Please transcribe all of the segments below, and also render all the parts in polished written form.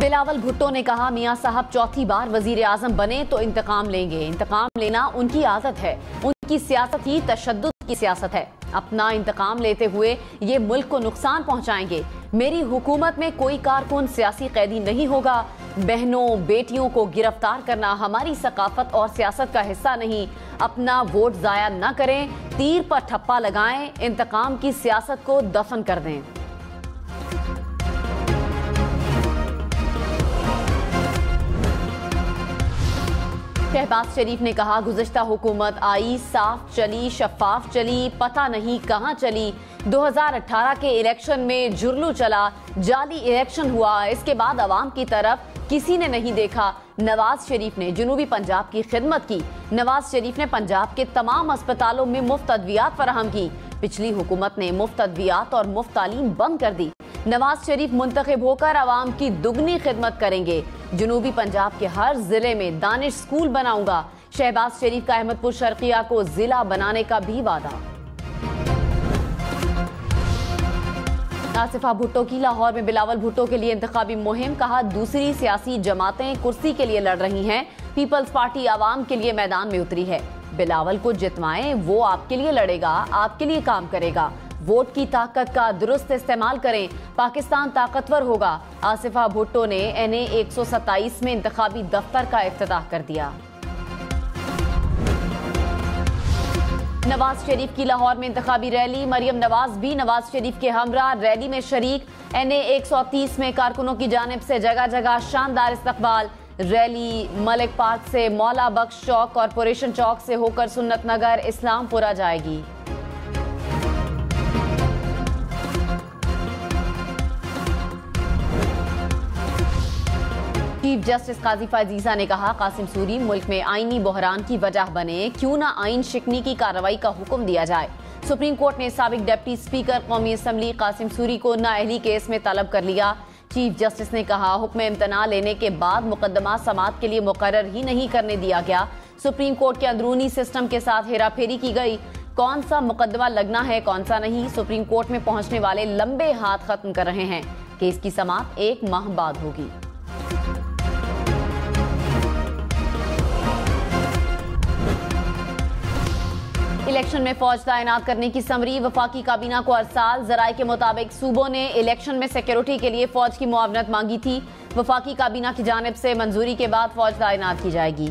बिलावल भुट्टो ने कहा, मियां साहब चौथी बार वजीर आजम बने तो इंतकाम लेंगे। इंतकाम लेना उनकी आदत है। उनकी सियासत ही तशद्दुद की सियासत है। अपना इंतकाम लेते हुए ये मुल्क को नुकसान पहुंचाएंगे। मेरी हुकूमत में कोई कारकुन सियासी कैदी नहीं होगा। बहनों बेटियों को गिरफ्तार करना हमारी सकाफत और सियासत का हिस्सा नहीं। अपना वोट जाया न करें, तीर पर ठप्पा लगाएं, इंतकाम की सियासत को दफन कर दें। शहबाज शरीफ ने कहा, गुज़िश्ता हुकूमत आई, साफ चली, शफाफ चली, पता नहीं कहां चली। 2018 के इलेक्शन में जुर्लू चला, जाली इलेक्शन हुआ, इसके बाद अवाम की तरफ किसी ने नहीं देखा। नवाज शरीफ ने जनूबी पंजाब की खिदमत की। नवाज शरीफ ने पंजाब के तमाम अस्पतालों में मुफ्त अद्वियात फराहम की। पिछली हुकूमत ने मुफ्त अद्वियात और मुफ्त तालीम बंद कर दी। नवाज शरीफ मुंतखब होकर अवाम की दुगनी खिदमत करेंगे। जनूबी पंजाब के हर जिले में दानिश स्कूल बनाऊंगा। शहबाज शरीफ का अहमदपुर शर्किया को जिला बनाने का भी वादा। आसिफा भुट्टो की लाहौर में बिलावल भुट्टो के लिए इंतखाबी मुहिम। कहा, दूसरी सियासी जमातें कुर्सी के लिए लड़ रही हैं, पीपल्स पार्टी आवाम के लिए मैदान में उतरी है। बिलावल को जितवाएं, वो आपके लिए लड़ेगा, आपके लिए काम करेगा। वोट की ताकत का दुरुस्त इस्तेमाल करें, पाकिस्तान ताकतवर होगा। आसिफा भुट्टो ने NA 127 में इंतखाबी दफ्तर का इफ्तिताह कर दिया। नवाज शरीफ की लाहौर में इंतखाबी रैली। मरियम नवाज भी नवाज शरीफ के हमरा रैली में शरीक। NA 130 में कारकुनों की जानिब से जगह जगह शानदार इस्तकबाल। रैली मलिक पार्क से मौला बख्श चौक, कॉरपोरेशन चौक से होकर सुन्नत नगर, इस्लामपुरा जाएगी। चीफ जस्टिस काजी फायजीसा ने कहा, कासिम सूरी मुल्क में आईनी बहरान की वजह बने, क्यों ना आइन शिकनी की कार्रवाई का हुक्म दिया जाए। सुप्रीम कोर्ट ने साबिक डिप्टी स्पीकर कौमी असम्बली कासिम सूरी को नाअहली केस में तलब कर लिया। चीफ जस्टिस ने कहा, हुक्म इम्तना लेने के बाद मुकदमा समात के लिए मुकर्रर ही नहीं करने दिया गया। सुप्रीम कोर्ट के अंदरूनी सिस्टम के साथ हेराफेरी की गई। कौन सा मुकदमा लगना है, कौन सा नहीं, सुप्रीम कोर्ट में पहुंचने वाले लंबे हाथ खत्म कर रहे हैं। केस की समात 1 माह बाद होगी। इलेक्शन में फौज तैनात करने की समरी। वफाकी काबीना को अरसाल। जराये के मुताबिक सूबों ने इलेक्शन में सिक्योरिटी के लिए फौज की मुआवनत मांगी थी। वफाकी काबीना की जानिब से मंजूरी के बाद फौज तैनात की जाएगी।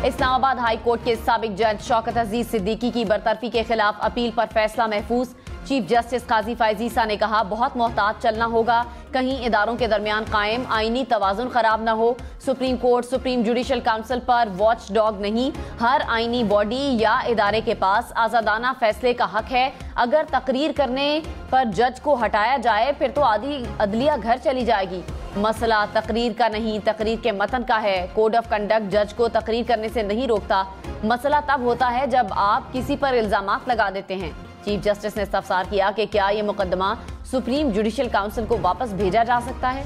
इस्लामाबाद हाई कोर्ट के साबिक जज शौकत अजीज सिद्दीकी की बरतरफी के खिलाफ अपील पर फैसला महफूज। चीफ जस्टिस काजी फायजीसा ने कहा, बहुत मोहतात चलना होगा, कहीं इदारों के दरमियान कायम आईनी तवाजुन खराब न हो। Supreme court supreme judicial council पर वॉच डॉग नहीं। हर आईनी बॉडी या इदारे के पास आजादाना फैसले का हक है। अगर तकरीर करने पर जज को हटाया जाए फिर तो आधी अदलिया घर चली जाएगी। मसला तकरीर का नहीं, तकरीर के मतन का है। कोड ऑफ कंडक्ट जज को तकरीर करने से नहीं रोकता। मसला तब होता है जब आप किसी पर इल्जामात लगा देते हैं। चीफ जस्टिस ने इस्तफसार किया कि क्या यह मुकदमा सुप्रीम जुडिशल काउंसिल को वापस भेजा जा सकता है।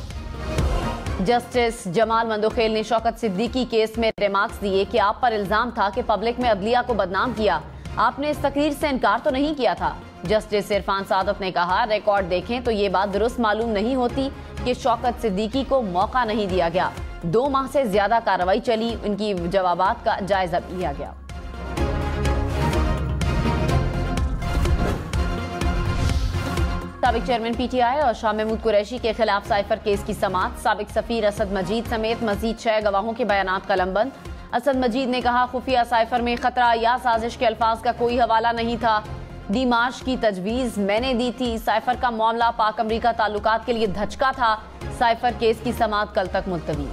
जस्टिस जमाल मंदोखेल ने शौकत सिद्दीकी केस में रिमार्क्स दिए कि आप पर इल्जाम था कि पब्लिक में अदलिया को बदनाम किया, आपने इस तकरीर से इनकार तो नहीं किया था। जस्टिस इरफान सादत ने कहा, रिकॉर्ड देखें तो ये बात दुरुस्त मालूम नहीं होती कि शौकत सिद्दीकी को मौका नहीं दिया गया। 2 माह से ज्यादा कार्रवाई चली, उनकी जवाबात का जायजा लिया गया। साबिक चेयरमैन PTI और शाह महमूद कुरैशी के खिलाफ साइफर केस की समात। साबिक सफीर असद मजीद समेत मजीद 6 गवाहों के बयानात कलमबंद। असद मजीद ने कहा, खुफिया साइफर में खतरा या साजिश के अल्फाज का कोई हवाला नहीं था। डीमार्श की तजवीज मैंने दी थी। साइफर का मामला पाक अमरीका ताल्लुकात के लिए धचका था। साइफर केस की समात कल तक मुलतवी।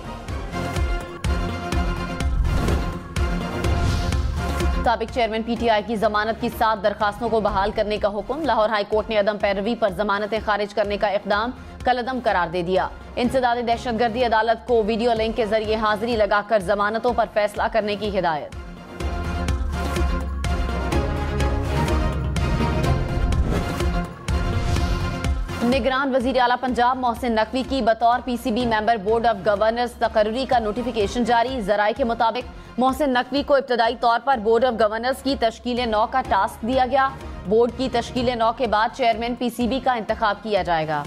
साबिक चेयरमैन PTI की जमानत की 7 दरखास्तों को बहाल करने का हुक्म। लाहौर हाई कोर्ट ने अदम पैरवी पर जमानतें खारिज करने का इकदाम कलअदम करार दे दिया। इंसदाद दहशतगर्दी अदालत को वीडियो लिंक के जरिए हाजिरी लगाकर जमानतों पर फैसला करने की हिदायत। निगरान वजीर आला पंजाब मोहसिन नकवी की बतौर PCB member board of governors तकर्री का नोटिफिकेशन जारी। जराये के मुताबिक मोहसिन नकवी को इब्तदाई तौर पर बोर्ड ऑफ गवर्नर्स की तश्कील 9 का टास्क दिया गया। बोर्ड की तश्कील 9 के बाद चेयरमैन पीसीबी का इंतखाब किया जाएगा।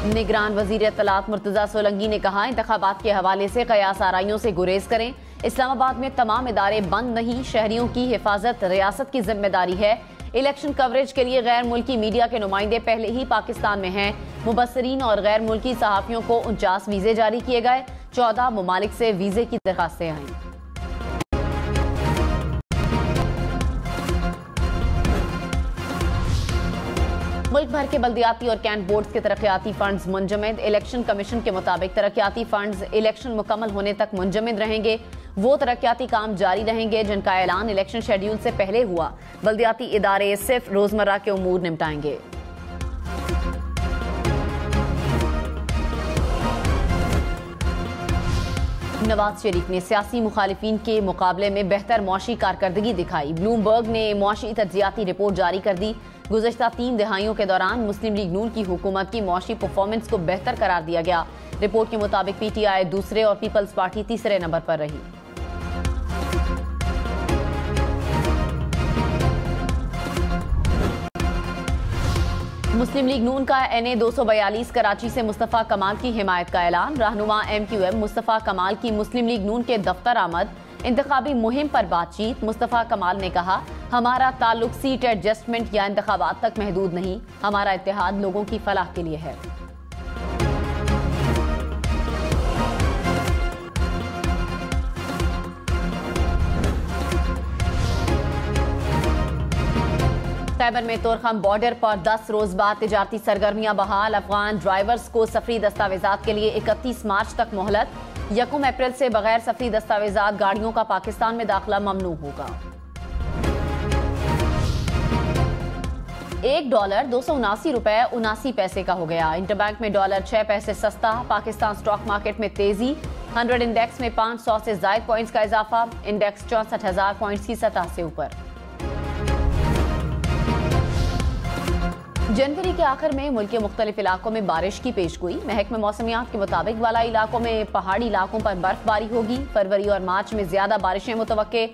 निगरान वजीर इत्तलात मुर्तजा सोलंकी ने कहा, इंतखाबात के हवाले से कयास आराइयों से गुरेज करें। इस्लामाबाद में तमाम इदारे बंद नहीं, शहरियों की हिफाजत रियासत की जिम्मेदारी है। इलेक्शन कवरेज के लिए गैर मुल्की मीडिया के नुमाइंदे पहले ही पाकिस्तान में हैं। मुबस्सरीन और गैर मुल्की सहाफियों को 49 वीजे जारी किए गए। 14 ममालिक से वीजे की दरखास्तें आईं। मुल्क भर के बल्दियाती और कैंट बोर्ड्स के तरक्याती फंड्स मुंजमद। इलेक्शन कमीशन के मुताबिक तरक्याती फंड्स इलेक्शन मुकम्मल होने तक मुंजमद रहेंगे। वो तरक्याती काम जारी रहेंगे जिनका ऐलान इलेक्शन शेड्यूल से पहले हुआ। बल्दियाती इदारे सिर्फ रोजमर्रा के उमूर निपटाएंगे। नवाज शरीफ ने सियासी मुखालिफिन के मुकाबले में बेहतर मुआशी कारकर्दगी दिखाई। ब्लूमबर्ग ने मुआशी तज्जियाती रिपोर्ट जारी कर दी। गुज़श्ता 3 दिहाइयों के दौरान मुस्लिम लीग नून की हुकूमत की मुआशी परफॉर्मेंस को बेहतर करार दिया गया। रिपोर्ट के मुताबिक पीटीआई दूसरे और पीपल्स पार्टी तीसरे नंबर पर रही। मुस्लिम लीग नून का NA 242 कराची से मुस्तफ़ा कमाल की हिमायत का ऐलान। रहनुमा MQM मुस्तफ़ा कमाल की मुस्लिम लीग नून के दफ्तर आमद। इंतखाबी मुहिम पर बातचीत। मुस्तफ़ा कमाल ने कहा, हमारा ताल्लुक सीट एडजस्टमेंट या इंतखाबात तक महदूद नहीं, हमारा इत्तेहाद लोगों की फलाह के लिए है। खैबर में तोरखम बॉर्डर पर 10 रोज बाद तिजारती सरगर्मियां बहाल। अफगान ड्राइवर्स को सफरी दस्तावेजात के लिए 31 मार्च तक मोहलत। 1 अप्रैल से बगैर सफरी दस्तावेजात गाड़ियों का पाकिस्तान में दाखिला ममनू होगा। $1 $279.79 का हो गया। इंटरबैंक में डॉलर 6 पैसे सस्ता। पाकिस्तान स्टॉक मार्केट में तेजी। 100 इंडेक्स में 500 से जायद पॉइंट्स का इजाफा। इंडेक्स 64,000 पॉइंट्स की सतह से ऊपर। जनवरी के आखिर में मुल्क के मुख्तलिफ इलाकों में बारिश की पेशगोई। महकमे मौसमियात के मुताबिक वालाई इलाकों में पहाड़ी इलाकों पर बर्फबारी होगी। फरवरी और मार्च में ज्यादा बारिशें मुतवक्के।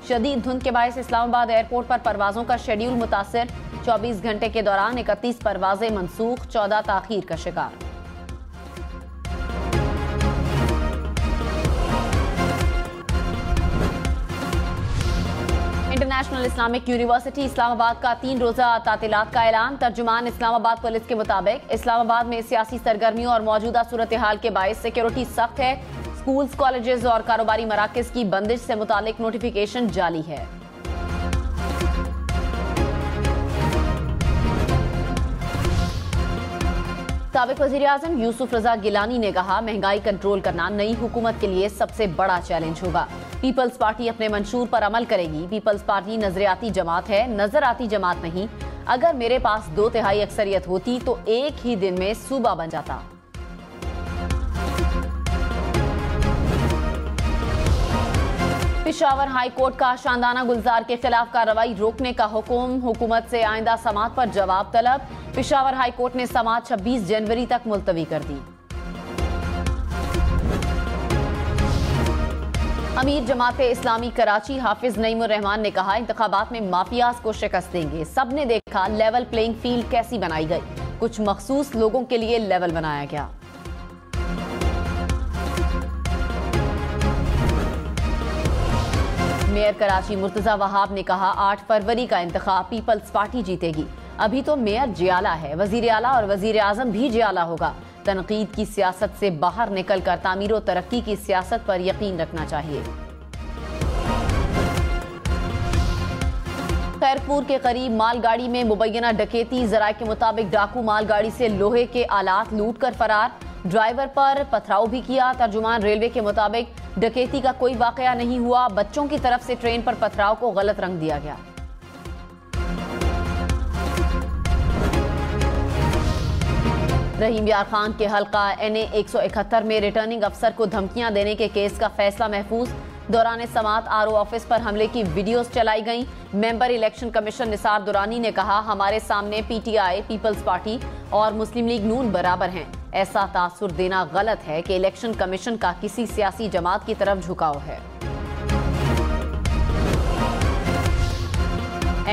शदीद धुंध के बायस इस्लामाबाद एयरपोर्ट पर परवाजों का शेड्यूल मुतासिर। 24 घंटे के दौरान 31 परवाजें मनसूख। 14 ताखीर का शिकार। इंटरनेशनल इस्लामिक यूनिवर्सिटी इस्लामाबाद का 3 रोजा तातीलात का ऐलान। तर्जुमान इस्लामाबाद पुलिस के मुताबिक इस्लामाबाद में सियासी सरगर्मियों और मौजूदा सूरत हाल के बायस सिक्योरिटी सख्त है। स्कूल्स, कॉलेजेस और कारोबारी मराकज की बंदिश से मुतालिक नोटिफिकेशन जारी है। साबिक वज़ीर आज़म यूसुफ रजा गिलानी ने कहा, महंगाई कंट्रोल करना नई हुकूमत के लिए सबसे बड़ा चैलेंज होगा। पीपल्स पार्टी अपने मंशूर पर अमल करेगी। पीपल्स पार्टी नजरियाती जमात है, नजर आती जमात नहीं। अगर मेरे पास 2/3 अक्सरियत होती तो एक ही दिन में सूबा बन जाता। पेशावर हाई कोर्ट का शानदाना गुलजार के खिलाफ कार्रवाई रोकने का हुक्म। हुकूमत से आइंदा समात पर जवाब तलब। पेशावर हाई कोर्ट ने समात 26 जनवरी तक मुलतवी कर दी। अमीर जमाते इस्लामी कराची हाफिज नईमुर रहमान ने कहा, इंतखाबात में माफियाज को शिकस्त देंगे। सबने देखा लेवल प्लेइंग फील्ड कैसी बनाई गई। कुछ मखसूस लोगों के लिए लेवल बनाया गया। मेयर कराची मुर्तजा वहाब ने कहा, 8 फरवरी का इंतखाब पीपल्स पार्टी जीतेगी। अभी तो मेयर जियाला है, वजीर आला और वजीर आजम भी जियाला होगा। तनकीद की सियासत से बाहर निकलकर तामीर और तरक्की की सियासत पर यकीन रखना चाहिए। खैरपुर के करीब मालगाड़ी में मुबैना डकैती। जराये के मुताबिक डाकू मालगाड़ी से लोहे के आलात लूट कर फरार। ड्राइवर पर पथराव भी किया। तर्जुमान रेलवे के मुताबिक डकैती का कोई वाकया नहीं हुआ। बच्चों की तरफ से ट्रेन पर पथराव को गलत रंग दिया गया। रहीम यार खान के हल्का NA 171 में रिटर्निंग अफसर को धमकियां देने के केस का फैसला महफूज। दौरान समात RO ऑफिस पर हमले की वीडियोस चलाई गईं। Member election commission Nisar Durrani ने कहा, हमारे सामने PTI, पीपल्स पार्टी और मुस्लिम लीग नून बराबर हैं। ऐसा तासुर देना गलत है कि इलेक्शन कमीशन का किसी सियासी जमात की तरफ झुकाव है।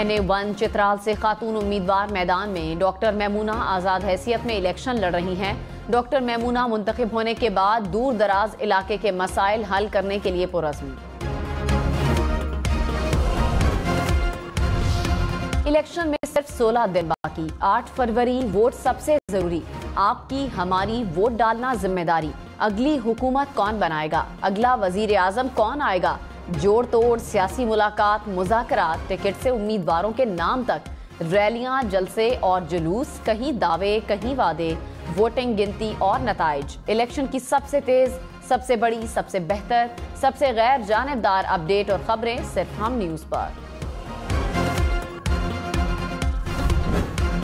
NA1 चित्राल से खातून उम्मीदवार मैदान में। डॉक्टर मैमूना आज़ाद हैसियत में इलेक्शन लड़ रही हैं। डॉक्टर मैमूना मुंतखब होने के बाद दूर दराज इलाके के मसाइल हल करने के लिए पुरज़्म। इलेक्शन में सिर्फ 16 दिन बाकी। 8 फरवरी वोट सबसे जरूरी। आपकी हमारी वोट डालना जिम्मेदारी। अगली हुकूमत कौन बनाएगा, अगला वजीर आजम कौन आएगा, जोड़ तोड़ सियासी मुलाकात, मुज़ाकरात, टिकट से उम्मीदवारों के नाम तक, रैलियां, जलसे और जुलूस, कहीं दावे कहीं वादे, वोटिंग गिनती और नताइज। इलेक्शन की सबसे तेज, सबसे बड़ी, सबसे बेहतर, सबसे गैर जानिबदार अपडेट और खबरें सिर्फ हम न्यूज़ पर।